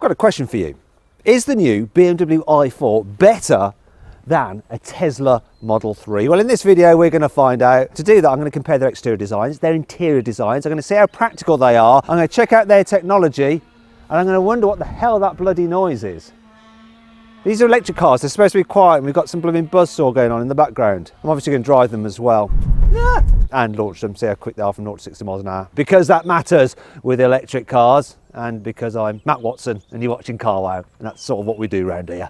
got a question for you. Is the new BMW i4 better than a Tesla Model 3? Well, in this video, we're going to find out. To do that, I'm going to compare their exterior designs, their interior designs. I'm going to see how practical they are. I'm going to check out their technology, and I'm going to wonder what the hell that bloody noise is. These are electric cars. They're supposed to be quiet, and we've got some blooming buzzsaw going on in the background. I'm obviously going to drive them as well. And launch them, see how quick they are from 0 to 60 miles an hour. Because that matters with electric cars, and because I'm Matt Watson, and you're watching Carwow, and that's sort of what we do around here.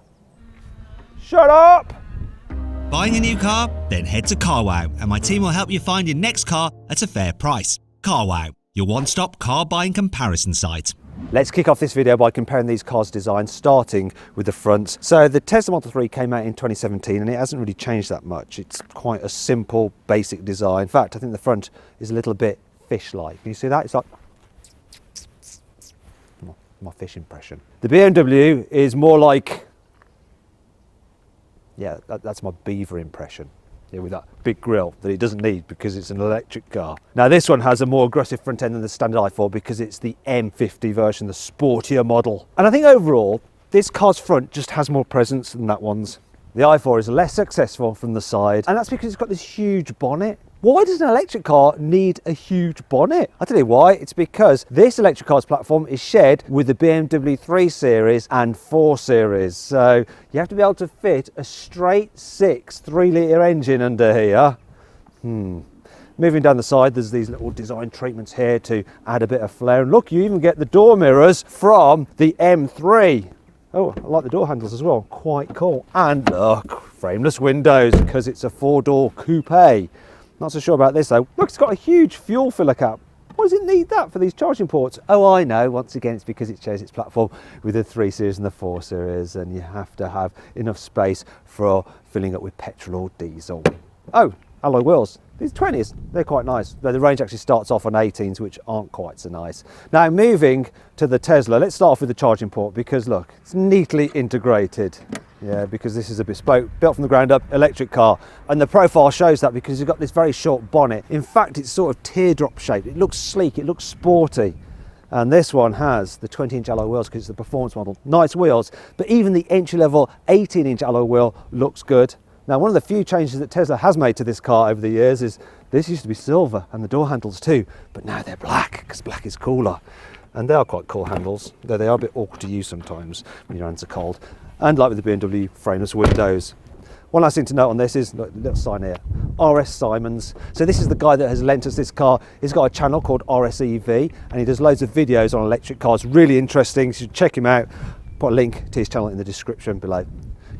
Shut up! Buying a new car? Then head to Carwow, and my team will help you find your next car at a fair price. Carwow, your one-stop car buying comparison site. Let's kick off this video by comparing these cars' designs, starting with the fronts. So the Tesla Model 3 came out in 2017 and it hasn't really changed that much. It's quite a simple, basic design. In fact, I think the front is a little bit fish-like. Can you see that? It's like my fish impression. The BMW is more like, yeah, that's my beaver impression. Yeah, with that big grille that it doesn't need because it's an electric car. Now this one has a more aggressive front end than the standard i4 because it's the M50 version, the sportier model. And I think overall, this car's front just has more presence than that one's. The i4 is less successful from the side, and that's because it's got this huge bonnet. Why does an electric car need a huge bonnet? I'll tell you why. It's because this electric car's platform is shared with the BMW 3 Series and 4 Series. So you have to be able to fit a straight 6 3-litre engine under here. Moving down the side, there's these little design treatments here to add a bit of flair. And look, you even get the door mirrors from the M3. Oh, I like the door handles as well. Quite cool. And look, frameless windows because it's a 4-door coupe. Not so sure about this though. Look, it's got a huge fuel filler cap. Why does it need that for these charging ports? Oh, I know. Once again, it's because it shares its platform with the 3 Series and the 4 Series, and you have to have enough space for filling up with petrol or diesel. Oh, alloy wheels. These 20s, they're quite nice. The range actually starts off on 18s, which aren't quite so nice. Now, moving to the Tesla, let's start off with the charging port because look, it's neatly integrated. Yeah, because this is a bespoke, built from the ground up electric car. And the profile shows that because you've got this very short bonnet. In fact, it's sort of teardrop shaped. It looks sleek, it looks sporty. And this one has the 20-inch alloy wheels because it's the performance model. Nice wheels, but even the entry-level 18-inch alloy wheel looks good. Now, one of the few changes that Tesla has made to this car over the years is this used to be silver and the door handles too, but now they're black because black is cooler. And they are quite cool handles, though they are a bit awkward to use sometimes when your hands are cold. And like with the BMW, frameless windows. One last thing to note on this is, look, little sign here, RS Simons. So this is the guy that has lent us this car. He's got a channel called RSEV and he does loads of videos on electric cars. Really interesting, you should check him out. Put a link to his channel in the description below.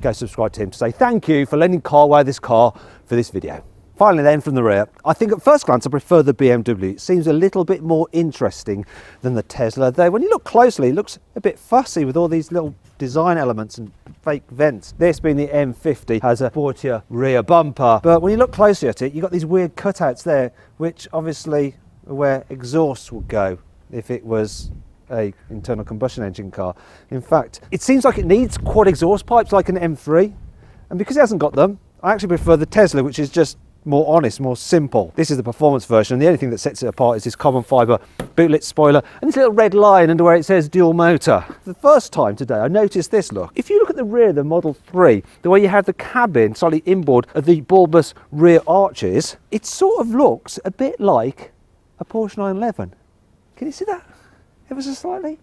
Go subscribe to him to say thank you for lending Carwow this car for this video. Finally then, from the rear, I think at first glance I prefer the BMW. It seems a little bit more interesting than the Tesla, though when you look closely it looks a bit fussy with all these little design elements and fake vents. This being the M50 has a sportier rear bumper, but when you look closely at it you've got these weird cutouts there which obviously are where exhausts would go if it was a internal combustion engine car. In fact, it seems like it needs quad exhaust pipes like an M3, and because it hasn't got them, I actually prefer the Tesla, which is just more honest, more simple. This is the performance version, and the only thing that sets it apart is this carbon fibre bootlit spoiler and this little red line under where it says dual motor. For the first time today I noticed this, look. If you look at the rear of the Model 3, the way you have the cabin slightly inboard of the bulbous rear arches, it sort of looks a bit like a Porsche 911. Can you see that? Ever so slightly.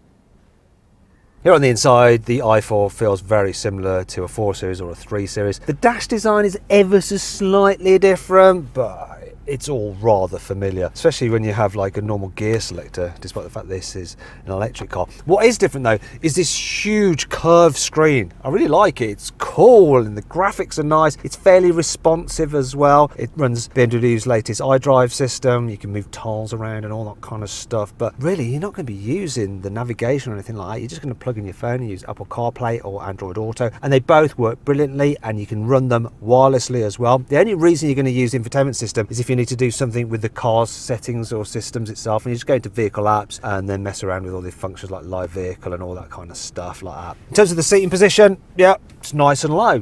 Here on the inside, the i4 feels very similar to a 4 Series or a 3 Series. The dash design is ever so slightly different, but it's all rather familiar, especially when you have like a normal gear selector, despite the fact this is an electric car. What is different though is this huge curved screen. I really like it. It's cool and the graphics are nice. It's fairly responsive as well. It runs BMW's latest iDrive system. You can move tiles around and all that kind of stuff, but really you're not going to be using the navigation or anything like that. You're just going to plug in your phone and use Apple CarPlay or Android Auto, and they both work brilliantly and you can run them wirelessly as well. The only reason you're going to use the infotainment system is if you need to do something with the car's settings or systems itself, and you just go into vehicle apps and then mess around with all the functions like live vehicle and all that kind of stuff like that. In terms of the seating position, yeah, it's nice and low.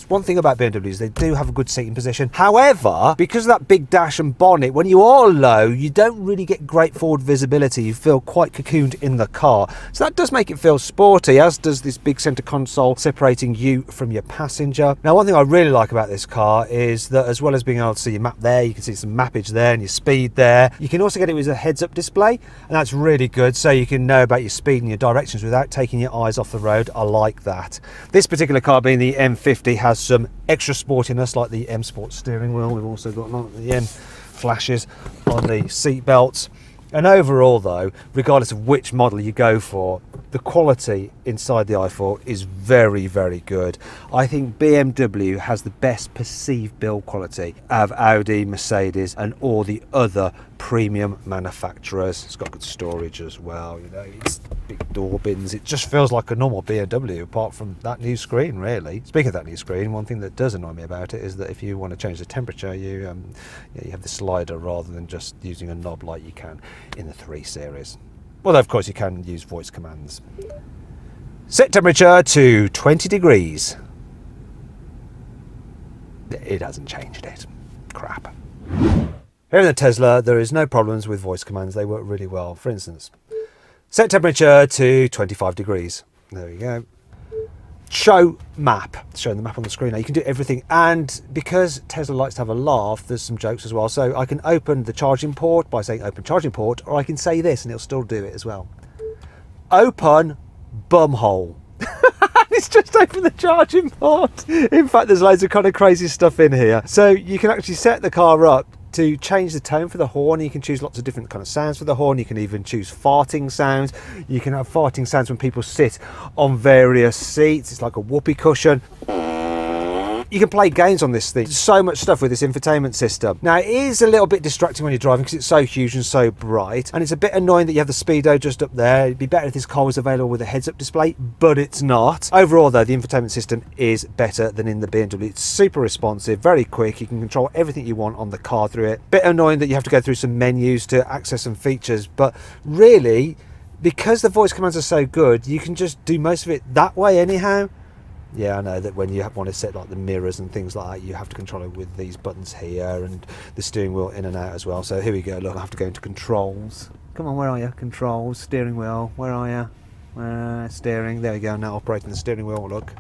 One thing about BMWs, they do have a good seating position. However, because of that big dash and bonnet, when you are low, you don't really get great forward visibility. You feel quite cocooned in the car. So that does make it feel sporty, as does this big centre console separating you from your passenger. Now, one thing I really like about this car is that as well as being able to see your map there, you can see some mappage there and your speed there. You can also get it with a heads-up display, and that's really good, so you can know about your speed and your directions without taking your eyes off the road. I like that. This particular car, being the M50, has some extra sportiness, like the M Sport steering wheel. We've also got the M flashes on the seat belts. And overall though, regardless of which model you go for, the quality inside the i4 is very, very good. I think BMW has the best perceived build quality of Audi, Mercedes and all the other premium manufacturers. It's got good storage as well, you know, it's big door bins. It just feels like a normal BMW apart from that new screen, really. Speaking of that new screen, one thing that does annoy me about it is that if you want to change the temperature, you have the slider rather than just using a knob like you can in the 3 Series. Although of course you can use voice commands. Set temperature to 20 degrees. It hasn't changed it. Crap. Here in the Tesla, there is no problems with voice commands. They work really well. For instance, set temperature to 25 degrees. There we go. Show map, showing the map on the screen. Now you can do everything, and because Tesla likes to have a laugh, there's some jokes as well. So I can open the charging port by saying open charging port, or I can say this and it'll still do it as well. Open bumhole. It's just open the charging port. In fact, there's loads of kind of crazy stuff in here. So you can actually set the car up to change the tone for the horn. You can choose lots of different kind of sounds for the horn. You can even choose farting sounds. You can have farting sounds when people sit on various seats. It's like a whoopee cushion. You can play games on this thing. There's so much stuff with this infotainment system. Now, it is a little bit distracting when you're driving because it's so huge and so bright, and it's a bit annoying that you have the speedo just up there. It'd be better if this car was available with a heads-up display, but it's not. Overall though, the infotainment system is better than in the BMW. It's super responsive, very quick. You can control everything you want on the car through it. Bit annoying that you have to go through some menus to access some features, but really, because the voice commands are so good, you can just do most of it that way anyhow. Yeah, I know that when you want to set like the mirrors and things like that, you have to control it with these buttons here and the steering wheel in and out as well. So here we go, look, I have to go into controls. Come on, where are you? Controls, steering wheel, where are you? Steering, there we go, now operating the steering wheel, look.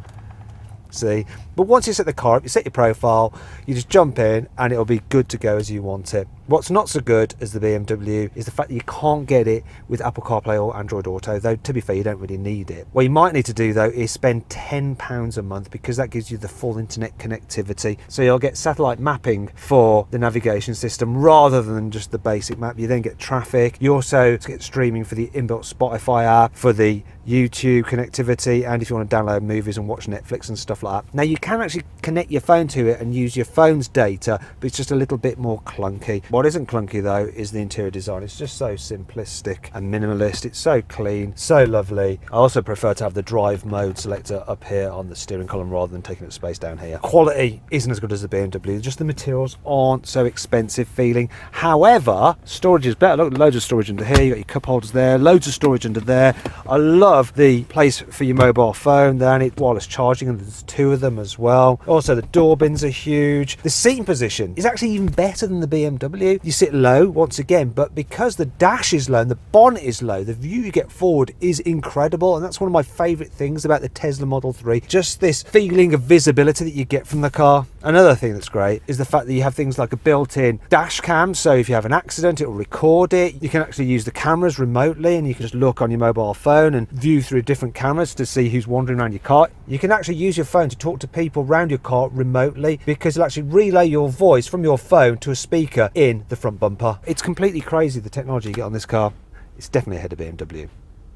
See, but once you set the car up, you set your profile, you just jump in and it'll be good to go as you want it. What's not so good as the BMW is the fact that you can't get it with Apple CarPlay or Android Auto, though to be fair, you don't really need it. What you might need to do though is spend £10 a month, because that gives you the full internet connectivity. So you'll get satellite mapping for the navigation system rather than just the basic map. You then get traffic. You also get streaming for the inbuilt Spotify app, for the YouTube connectivity, and if you want to download movies and watch Netflix and stuff like that. Now you can actually connect your phone to it and use your phone's data, but it's just a little bit more clunky. What isn't clunky though is the interior design. It's just so simplistic and minimalist. It's so clean, so lovely. I also prefer to have the drive mode selector up here on the steering column rather than taking up space down here. Quality isn't as good as the BMW, just the materials aren't so expensive feeling. However, storage is better. Look, loads of storage under here. You got your cup holders there, loads of storage under there. I love the place for your mobile phone there, and it's wireless charging, and there's 2 of them as well. Also, the door bins are huge. The seating position is actually even better than the BMW. You sit low once again, but because the dash is low and the bonnet is low, the view you get forward is incredible, and that's one of my favorite things about the Tesla Model 3, just this feeling of visibility that you get from the car. Another thing that's great is the fact that you have things like a built-in dash cam, so if you have an accident, it will record it. You can actually use the cameras remotely, and you can just look on your mobile phone and view through different cameras to see who's wandering around your car. You can actually use your phone to talk to people around your car remotely, because it'll actually relay your voice from your phone to a speaker in the front bumper. It's completely crazy, the technology you get on this car. It's definitely ahead of BMW. I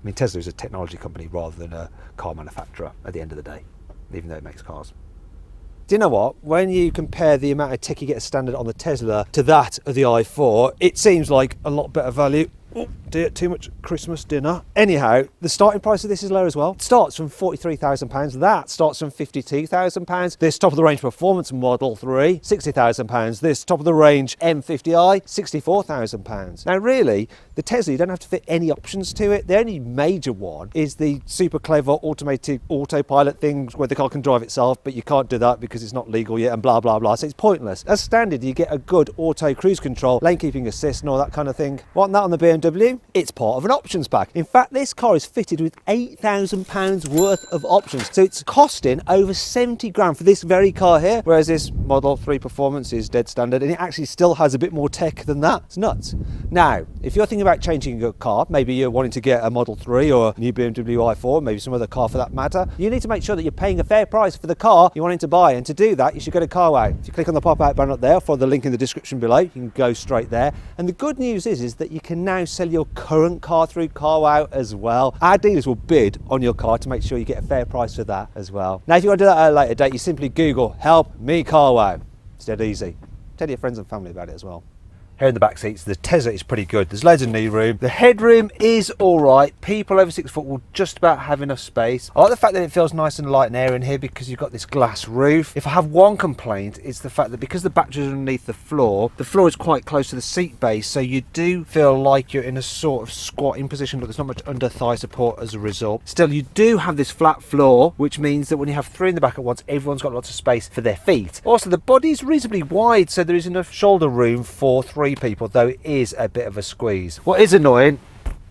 mean, Tesla is a technology company rather than a car manufacturer at the end of the day, even though it makes cars. Do you know what? When you compare the amount of tech you get as standard on the Tesla to that of the i4, it seems like a lot better value. Oh dear, too much Christmas dinner. Anyhow, the starting price of this is low as well. It starts from £43,000. That starts from £52,000. This top of the range performance Model 3, £60,000. This top of the range M50i, £64,000. Now really, the Tesla, you don't have to fit any options to it. The only major one is the super clever automated autopilot thing where the car can drive itself, but you can't do that because it's not legal yet and blah, blah, blah. So it's pointless. As standard, you get a good auto cruise control, lane keeping assist and all that kind of thing. Want that on the BMW? It's part of an options pack. In fact, this car is fitted with £8,000 worth of options. So it's costing over 70 grand for this very car here, whereas this Model 3 Performance is dead standard and it actually still has a bit more tech than that. It's nuts. Now, if you're thinking about changing your car, maybe you're wanting to get a Model 3 or a new BMW i4, maybe some other car for that matter, you need to make sure that you're paying a fair price for the car you're wanting to buy. And to do that, you should go to carwow. If you click on the pop-out banner up there, follow the link in the description below, you can go straight there. And the good news is that you can now sell your current car through carwow as well. Our dealers will bid on your car to make sure you get a fair price for that as well. Now, if you want to do that at a later date, you simply Google "help me carwow." It's dead easy. Tell your friends and family about it as well. Here in the back seats, the Tesla is pretty good. There's loads of knee room. The headroom is all right. People over 6 foot will just about have enough space. I like the fact that it feels nice and light and air in here because you've got this glass roof. If I have one complaint, it's the fact that because the batteries are underneath the floor is quite close to the seat base, so you do feel like you're in a sort of squatting position, but there's not much under thigh support as a result. Still, you do have this flat floor, which means that when you have 3 in the back at once, everyone's got lots of space for their feet. Also, the body is reasonably wide, so there is enough shoulder room for 3 people, though it is a bit of a squeeze. What is annoying,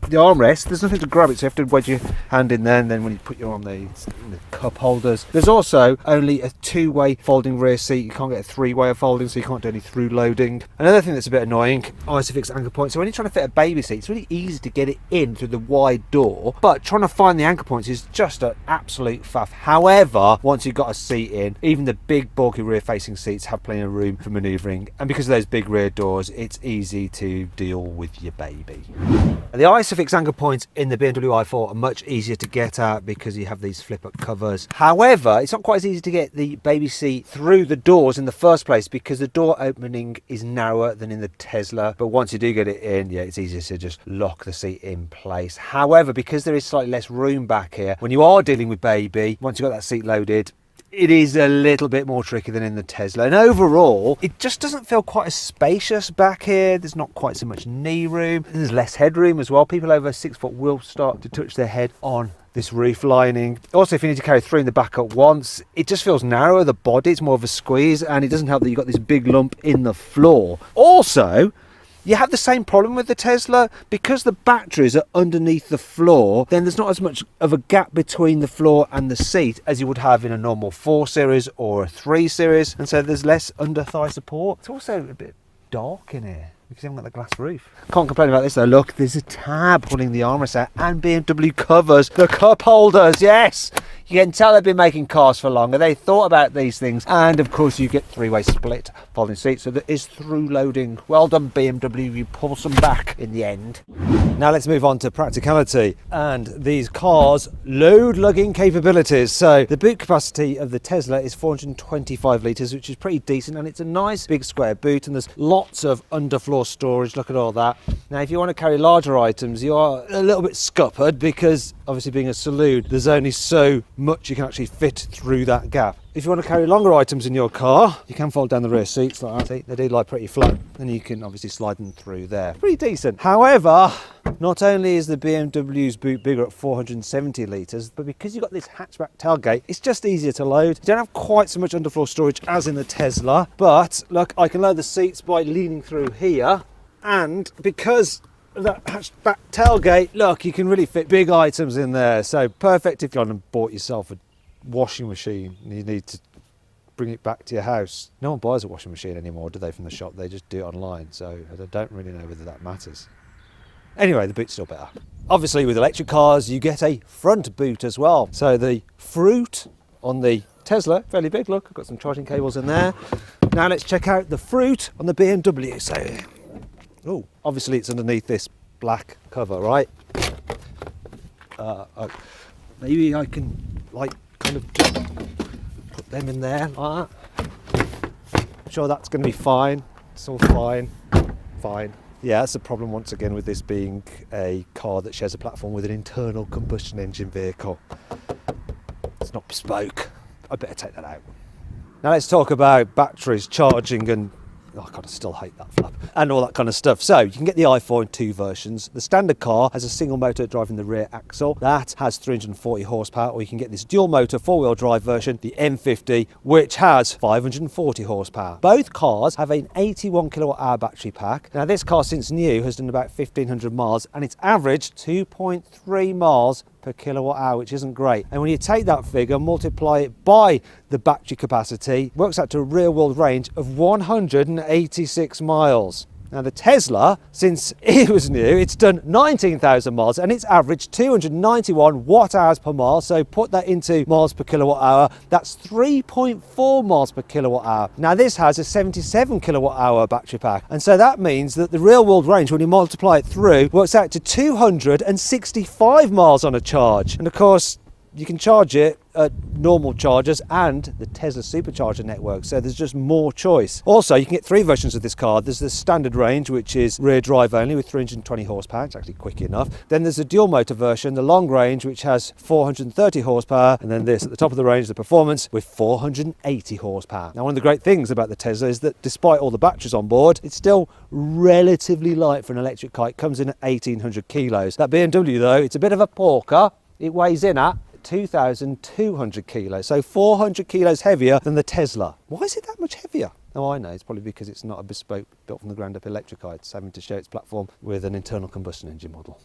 the armrest, there's nothing to grab it, so you have to wedge your hand in there, and then when you put your arm there, the cup holders. There's also only a 2-way folding rear seat. You can't get a 3-way of folding, so you can't do any through loading. Another thing that's a bit annoying, ISOFIX anchor point. So when you're trying to fit a baby seat, it's really easy to get it in through the wide door, but trying to find the anchor points is just an absolute faff. However, once you've got a seat in, even the big bulky rear facing seats have plenty of room for manoeuvring, and because of those big rear doors, it's easy to deal with your baby. And the ISOFIX anchor points in the BMW i4 are much easier to get at because you have these flip-up covers. However, it's not quite as easy to get the baby seat through the doors in the first place because the door opening is narrower than in the Tesla. But once you do get it in, yeah, it's easier to just lock the seat in place. However, because there is slightly less room back here, when you are dealing with baby, once you've got that seat loaded, it is a little bit more tricky than in the Tesla, and overall it just doesn't feel quite as spacious back here. There's not quite so much knee room, and there's less headroom as well. People over 6 foot will start to touch their head on this roof lining. Also, if you need to carry 3 in the back at once, it just feels narrower. The body, it's more of a squeeze, and it doesn't help that you've got this big lump in the floor. Also, you have the same problem with the Tesla. Because the batteries are underneath the floor, then there's not as much of a gap between the floor and the seat as you would have in a normal 4 Series or a 3 Series, and so there's less under thigh support. It's also a bit dark in here because you haven't got the glass roof. Can't complain about this though. Look, there's a tab holding the armrest out, and BMW covers the cup holders. Yes, you can tell they've been making cars for longer. They thought about these things, and of course you get 3-way split folding seats, so there is through loading. Well done BMW, you pull some back in the end. Now let's move on to practicality and these cars' load lugging capabilities. So the boot capacity of the Tesla is 425 litres, which is pretty decent, and it's a nice big square boot, and there's lots of underfloor storage. Look at all that. Now if you want to carry larger items, you are a little bit scuppered because obviously being a saloon, there's only so much you can actually fit through that gap. If you want to carry longer items in your car, you can fold down the rear seats like that. They do lie pretty flat, and you can obviously slide them through there. Pretty decent. However, not only is the BMW's boot bigger at 470 litres, but because you've got this hatchback tailgate, it's just easier to load. You don't have quite so much underfloor storage as in the Tesla, but look, I can load the seats by leaning through here, and because of that hatchback tailgate, look, you can really fit big items in there. So perfect if you've gone and bought yourself a washing machine and you need to bring it back to your house. No one buys a washing machine anymore, do they, from the shop? They just do it online, so I don't really know whether that matters. Anyway, the boot's still better. Obviously with electric cars you get a front boot as well. So the fruit on the Tesla, fairly big, look, I've got some charging cables in there. Now let's check out the fruit on the BMW. So, oh, obviously it's underneath this black cover, right? Maybe I can like kind of just put them in there like that. I'm sure that's going to be fine. It's all fine, fine, Yeah, that's the problem once again with this being a car that shares a platform with an internal combustion engine vehicle. It's not bespoke. I better take that out. Now let's talk about batteries, charging and, oh God, I still hate that flap, and all that kind of stuff. So you can get the i4 in two versions. The standard car has a single motor driving the rear axle. That has 340 horsepower, or you can get this dual motor four-wheel drive version, the M50, which has 540 horsepower. Both cars have an 81 kilowatt hour battery pack. Now this car, since new, has done about 1,500 miles, and it's averaged 2.3 miles per kilowatt hour, which isn't great. And when you take that figure, multiply it by the battery capacity, works out to a real world range of 186 miles. Now the Tesla, since it was new, it's done 19,000 miles and it's averaged 291 watt hours per mile. So put that into miles per kilowatt hour, that's 3.4 miles per kilowatt hour. Now this has a 77 kilowatt hour battery pack. And so that means that the real world range, when you multiply it through, works out to 265 miles on a charge. And of course, you can charge it at normal chargers and the Tesla supercharger network, so there's just more choice. Also, you can get three versions of this car. There's the standard range, which is rear drive only with 320 horsepower. It's actually quick enough. Then there's the dual motor version, the long range, which has 430 horsepower, and then this at the top of the range, the performance, with 480 horsepower. Now, one of the great things about the Tesla is that despite all the batteries on board, it's still relatively light for an electric car. It comes in at 1,800 kilos. That BMW though, it's a bit of a porker. It weighs in at 2,200 kilos, so 400 kilos heavier than the Tesla. Why is it that much heavier? Oh, I know, it's probably because it's not a bespoke, built from the ground up electric car. It's having to share its platform with an internal combustion engine model.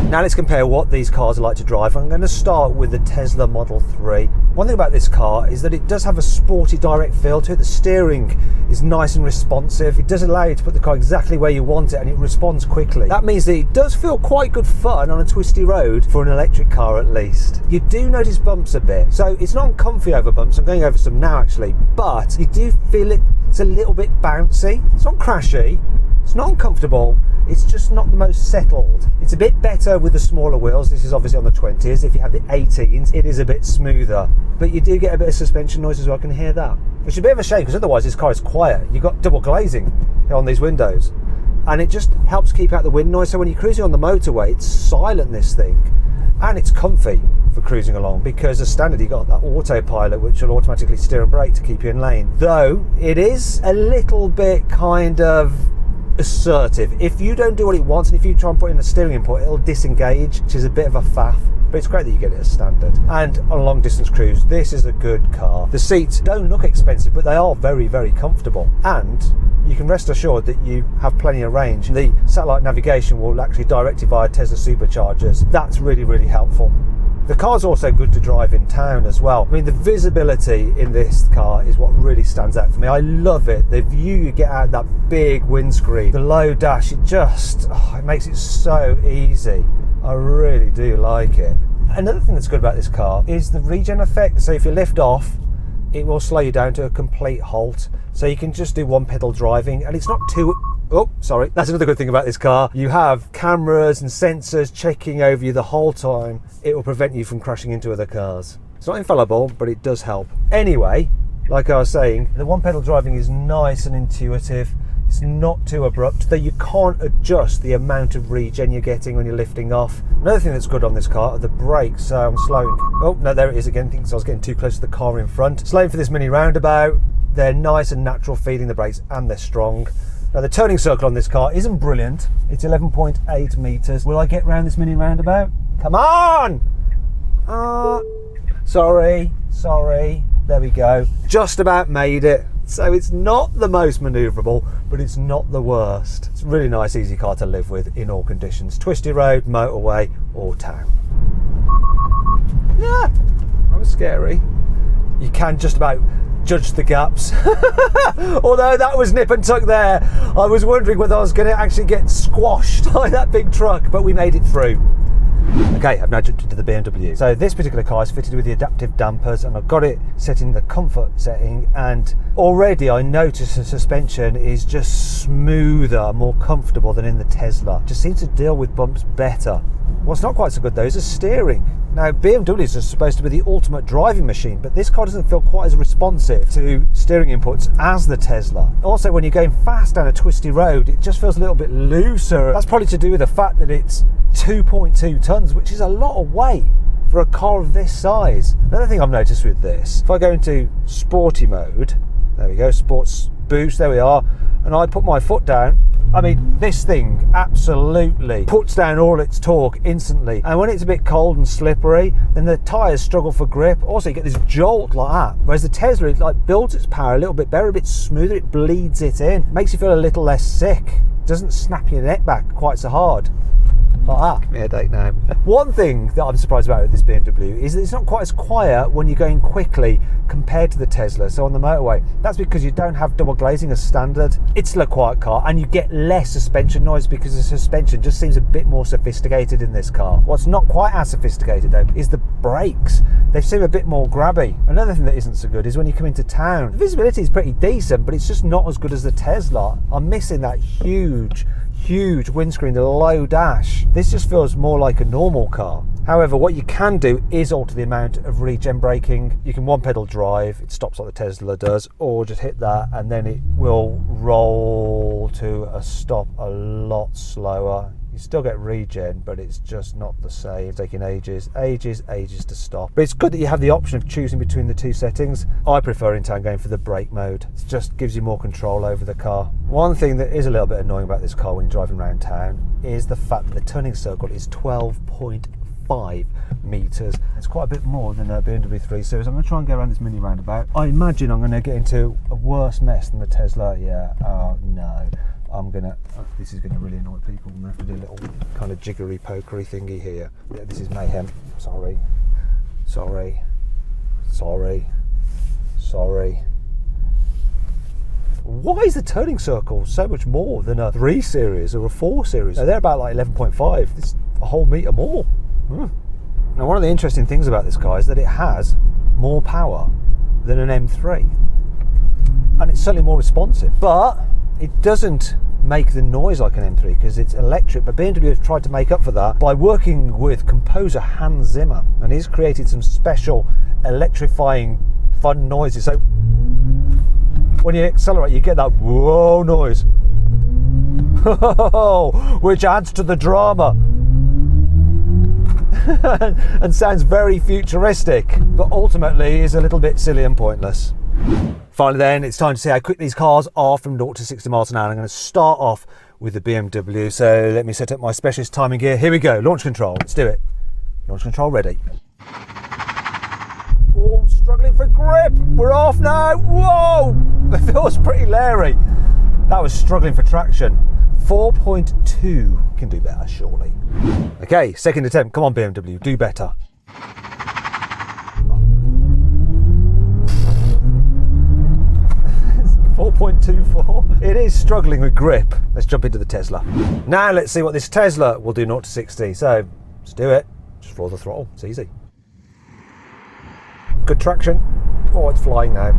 Now let's compare what these cars are like to drive. I'm going to start with the Tesla Model 3. One thing about this car is that it does have a sporty direct feel to it. The steering is nice and responsive. It does allow you to put the car exactly where you want it and it responds quickly. That means that it does feel quite good fun on a twisty road for an electric car at least. You do notice bumps a bit. So it's not comfy over bumps. I'm going over some now actually, but you do feel it's a little bit bouncy. It's not crashy. It's not uncomfortable, it's just not the most settled. It's a bit better with the smaller wheels. This is obviously on the 20s. If you have the 18s, it is a bit smoother. But you do get a bit of suspension noise as well, I can hear that. Which is a bit of a shame, because otherwise this car is quiet. You've got double glazing on these windows. And it just helps keep out the wind noise, so when you're cruising on the motorway, it's silent, this thing. And it's comfy for cruising along, because as standard you've got that autopilot which will automatically steer and brake to keep you in lane. Though, it is a little bit kind of assertive. If you don't do what it wants and if you try and put in a steering input, it'll disengage, which is a bit of a faff. But it's great that you get it as standard. And on a long distance cruise, this is a good car. The seats don't look expensive, but they are very, very comfortable. And you can rest assured that you have plenty of range. The satellite navigation will actually direct you via Tesla superchargers. That's really, really helpful. The car's also good to drive in town as well. I mean, the visibility in this car is what really stands out for me. I love it. The view you get out of that big windscreen, the low dash, it makes it so easy. I really do like it. Another thing that's good about this car is the regen effect. So if you lift off, it will slow you down to a complete halt. So you can just do one pedal driving, and it's not too... Oh, sorry. That's another good thing about this car. You have cameras and sensors checking over you the whole time. It will prevent you from crashing into other cars. It's not infallible, but it does help. Anyway, like I was saying, the one pedal driving is nice and intuitive. It's not too abrupt, though you can't adjust the amount of regen you're getting when you're lifting off. Another thing that's good on this car are the brakes. So I'm slowing. Oh, no, there it is again. I think I was getting too close to the car in front. Slowing for this mini roundabout. They're nice and natural feeling, the brakes, and they're strong. Now the turning circle on this car isn't brilliant. It's 11.8 meters. Will I get round this mini roundabout? Come on! Sorry. There we go. Just about made it. So it's not the most manoeuvrable, but it's not the worst. It's a really nice, easy car to live with in all conditions. Twisty road, motorway, or town. Yeah, that was scary. You can just about judge the gaps. Although that was nip and tuck there. I was wondering whether I was going to actually get squashed by that big truck, but we made it through. Okay, I've now jumped into the BMW. So this particular car is fitted with the adaptive dampers, and I've got it set in the comfort setting, and already I notice the suspension is just smoother, more comfortable than in the Tesla. Just seems to deal with bumps better. What's not quite so good though is the steering. Now BMWs are supposed to be the ultimate driving machine, but this car doesn't feel quite as responsive to steering inputs as the Tesla. Also, when you're going fast down a twisty road, it just feels a little bit looser. That's probably to do with the fact that it's 2.2 tons, which is a lot of weight for a car of this size. Another thing I've noticed with this, if I go into sporty mode, there we go, sports boost, there we are, and I put my foot down, I mean, this thing absolutely puts down all its torque instantly. And when it's a bit cold and slippery, then the tyres struggle for grip. Also, you get this jolt like that. Whereas the Tesla, it like builds its power a little bit better, a bit smoother, it bleeds it in. Makes you feel a little less sick. Doesn't snap your neck back quite so hard. Like that. Give me a headache now. One thing that I'm surprised about with this BMW is that it's not quite as quiet when you're going quickly compared to the Tesla. So on the motorway, that's because you don't have double glazing as standard. It's still a quiet car, and you get less suspension noise because the suspension just seems a bit more sophisticated in this car. What's not quite as sophisticated though is the brakes. They seem a bit more grabby. Another thing that isn't so good is when you come into town. The visibility is pretty decent, but it's just not as good as the Tesla. I'm missing that huge windscreen, the low dash. This just feels more like a normal car. However, what you can do is alter the amount of regen braking. You can one pedal drive, it stops like the Tesla does, or just hit that and then it will roll to a stop a lot slower. You still get regen, but it's just not the same. It's taking ages to stop. But it's good that you have the option of choosing between the two settings. I prefer in town going for the brake mode. It just gives you more control over the car. One thing that is a little bit annoying about this car when you're driving around town is the fact that the turning circle is 12.5 meters. It's quite a bit more than a BMW 3 Series. I'm going to try and go around this mini roundabout. I imagine I'm going to get into a worse mess than the Tesla. Yeah, oh no. This is gonna really annoy people. I'm gonna have to do a little kind of jiggery pokery thingy here. Yeah, this is mayhem. Sorry. Why is the turning circle so much more than a 3 Series or a 4 Series? They're about like 11.5. This is a whole metre more. Now, one of the interesting things about this car is that it has more power than an M3. And it's certainly more responsive. But it doesn't make the noise like an M3 because it's electric, but BMW have tried to make up for that by working with composer Hans Zimmer, and he's created some special electrifying fun noises. So when you accelerate, you get that whoa noise, which adds to the drama and sounds very futuristic, but ultimately is a little bit silly and pointless. Finally then, it's time to see how quick these cars are from 0 to 60 miles an hour. I'm going to start off with the BMW. So let me set up my specialist timing gear. Here we go, launch control, let's do it. Launch control ready. Oh, struggling for grip. We're off now. Whoa, it feels pretty leery. That was struggling for traction. 4.2, can do better surely. Okay, second attempt, come on BMW, do better. 4.24. It is struggling with grip. Let's jump into the Tesla. Now let's see what this Tesla will do 0 to 60. So let's do it. Just floor the throttle. It's easy. Good traction. Oh, it's flying now.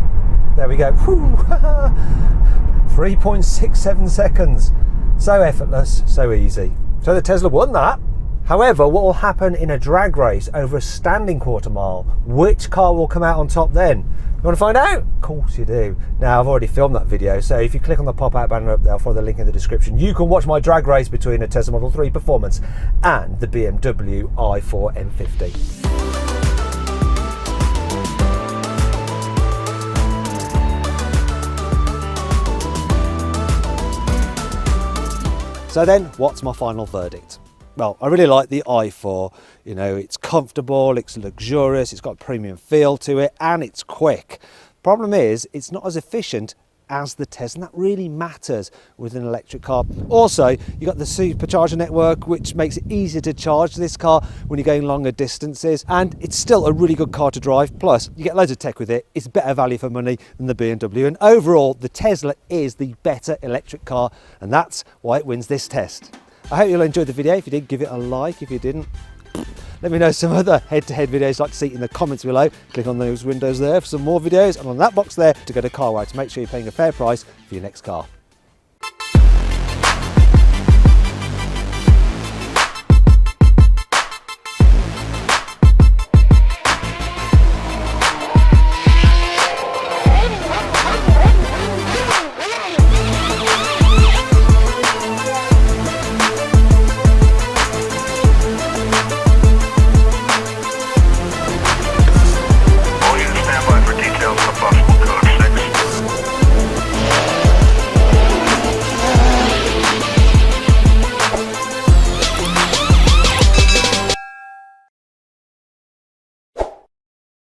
There we go. 3.67 seconds. So effortless, so easy. So the Tesla won that. However, what will happen in a drag race over a standing quarter mile? Which car will come out on top then? You want to find out? Of course you do. Now, I've already filmed that video, so if you click on the pop-out banner up there, I'll follow the link in the description, you can watch my drag race between a Tesla Model 3 Performance and the BMW i4 M50. So then, what's my final verdict? Well, I really like the i4. You know, it's comfortable, it's luxurious, it's got a premium feel to it, and it's quick. Problem is, it's not as efficient as the Tesla, and that really matters with an electric car. Also, you've got the supercharger network, which makes it easier to charge this car when you're going longer distances, and it's still a really good car to drive. Plus, you get loads of tech with it. It's better value for money than the BMW, and overall, the Tesla is the better electric car, and that's why it wins this test. I hope you'll enjoy the video. If you did, give it a like. If you didn't, Let me know some other head-to-head videos you'd like to see in the comments below. Click on those windows there for some more videos, and on that box there to go to Carwow to make sure you're paying a fair price for your next car.